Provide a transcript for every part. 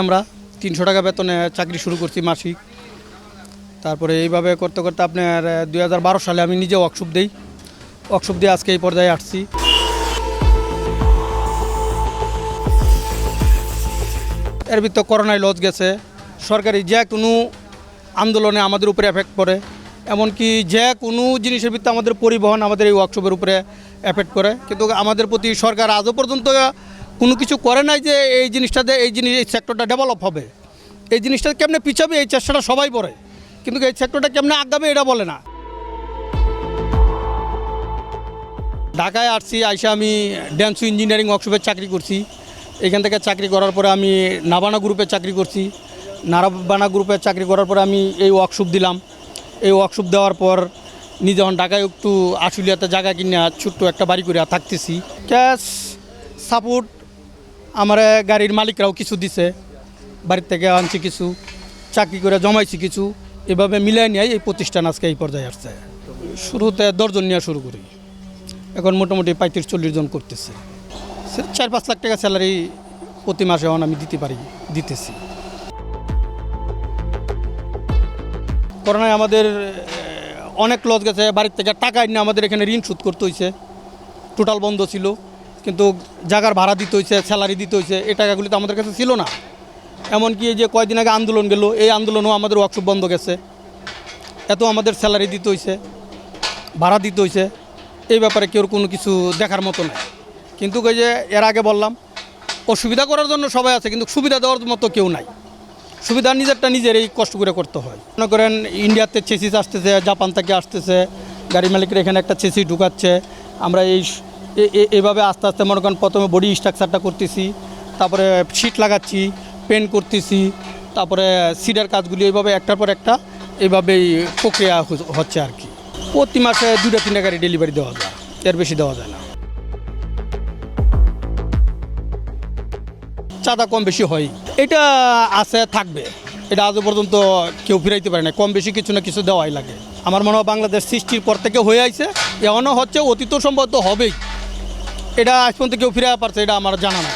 আমরা ৩০০ টাকা বেতনে চাকরি শুরু করছি মাসিক। তারপরে এইভাবে করতে করতে আপনার ২০১২ সালে আমি নিজে ওয়ার্কশপ দিই। ওয়ার্কশপ দিয়ে আজকে এই পর্যায়ে আসছি। এর ভিতর করোনায় লস গেছে, সরকারি যে কোনো আন্দোলনে আমাদের উপরে এফেক্ট পড়ে, এমনকি যে কোনো জিনিসের ভিত্তিতে আমাদের পরিবহন আমাদের এই ওয়ার্কশপের উপরে এফেক্ট করে। কিন্তু আমাদের প্রতি সরকার আজও পর্যন্ত কোনো কিছু করে নাই যে এই জিনিসটাতে এই সেক্টরটা ডেভেলপ হবে, এই জিনিসটা কেমনে পিছাবে এই চেষ্টাটা সবাই করে, কিন্তু এই সেক্টরটা কেমনে আগাবে এটা বলে না। ঢাকায় আসছি, আইসা আমি ড্যান্স ইঞ্জিনিয়ারিং ওয়ার্কশপে চাকরি করছি। এখান থেকে চাকরি করার পরে আমি নাভানা গ্রুপে চাকরি করছি। নাভানা গ্রুপে চাকরি করার পরে আমি এই ওয়ার্কশপ দিলাম। এই ওয়ার্কশপ দেওয়ার পর নিজে যখন ঢাকায় একটু আশুলিয়াতে জায়গা কিনে ছোট্ট একটা বাড়ি করে থাকতেছি। ক্যাশ সাপোর্ট আমার গাড়ির মালিকরাও কিছু দিছে, বাড়ির থেকে আনছি কিছু, চাকরি করে জমাইছি কিছু, এভাবে মিলাই নিয়ে এই প্রতিষ্ঠান আজকে এই পর্যায়ে আসছে। শুরুতে 10 জন নিয়ে শুরু করি, এখন মোটামুটি 35-40 জন করতেছে। 4-5 লাখ টাকা স্যালারি প্রতি মাসে এখন আমি দিতেছি। করোনায় আমাদের অনেক লস গেছে, বাড়ির থেকে টাকা এনে আমাদের এখানে ঋণ শোধ করতে হয়েছে, টোটাল বন্ধ ছিল, কিন্তু জায়গার ভাড়া দিতে হয়েছে, স্যালারি দিতে হয়েছে, এই টাকাগুলি তো আমাদের কাছে ছিল না। এমনকি এই যে কয়েকদিন আগে আন্দোলন গেল, এই আন্দোলনও আমাদের ওয়ার্কশপ বন্ধ গেছে, এত আমাদের স্যালারি দিতে হয়েছে, ভাড়া দিতে হয়েছে। এই ব্যাপারে কেউ কোনো কিছু দেখার মতো নয়। কিন্তু ওই যে এর আগে বললাম, অসুবিধা করার জন্য সবাই আছে, কিন্তু সুবিধা দেওয়ার মতো কেউ নাই। সুবিধা নিজেরই কষ্ট করে করতে হয়। মনে করেন ইন্ডিয়াতে চেসিস আসতেছে, জাপান থেকে আসতেছে, গাড়ি মালিকের এখানে একটা চেসিস ঢুকাচ্ছে। আমরা এইভাবে আস্তে আস্তে মনে করেন প্রথমে বডি স্ট্রাকচারটা করতেছি, তারপরে সিট লাগাচ্ছি, পেন্ট করতেছি, তারপরে সিটের কাজগুলি এইভাবে একটার পর একটা এইভাবেই প্রক্রিয়া হচ্ছে আর কি। প্রতি মাসে 2-3টা গাড়ি ডেলিভারি দেওয়া যায়, এর বেশি দেওয়া যায় না। চাঁদা কম বেশি হয়, এটা আছে, থাকবে, এটা আজও পর্যন্ত কেউ ফিরাইতে পারে না। কম বেশি কিছু না কিছু দেওয়াই লাগে। আমার মনে হয় বাংলাদেশ সৃষ্টির পর থেকে হয়ে আইছে, এমনও হচ্ছে, অতীত সম্ভবত হবেই। এটা আজ পর্যন্ত কেউ ফিরে পারছে এটা আমার জানা না।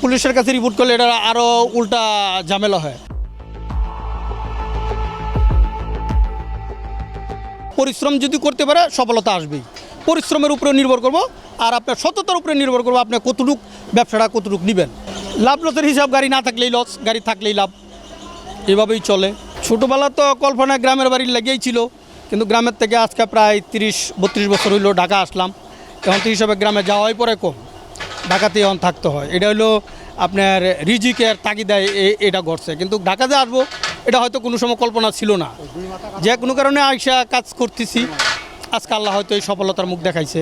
পুলিশের কাছে রিপোর্ট করলে এটা আরও উল্টা ঝামেলা হয়। পরিশ্রম যদি করতে পারে সফলতা আসবেই। পরিশ্রমের উপরে নির্ভর করব, আর আপনার সততার উপরে নির্ভর করবো আপনি কতটুক ব্যবসাটা কতটুক নেবেন। লাভ লসের হিসাব, গাড়ি না থাকলেই লস, গাড়ি থাকলেই লাভ, এভাবেই চলে। ছোটোবেলা তো কল্পনা গ্রামের বাড়ির লেগেই ছিল, কিন্তু গ্রামের থেকে আজকে প্রায় 30-32 বছর হইলো ঢাকা আসলাম। এখন তো হিসাবে গ্রামে যাওয়াই পরে কম, ঢাকাতে এখন থাকতে হয়। এটা হলো আপনার রিজিকের তাগিদায় এটা ঘটছে, কিন্তু ঢাকাতে আসবো এটা হয়তো কোনো সময় কল্পনা ছিল না। যে কোনো কারণে আইসা কাজ করতেছি, আজকে আল্লাহ হয়তো এই সফলতার মুখ দেখাইছে।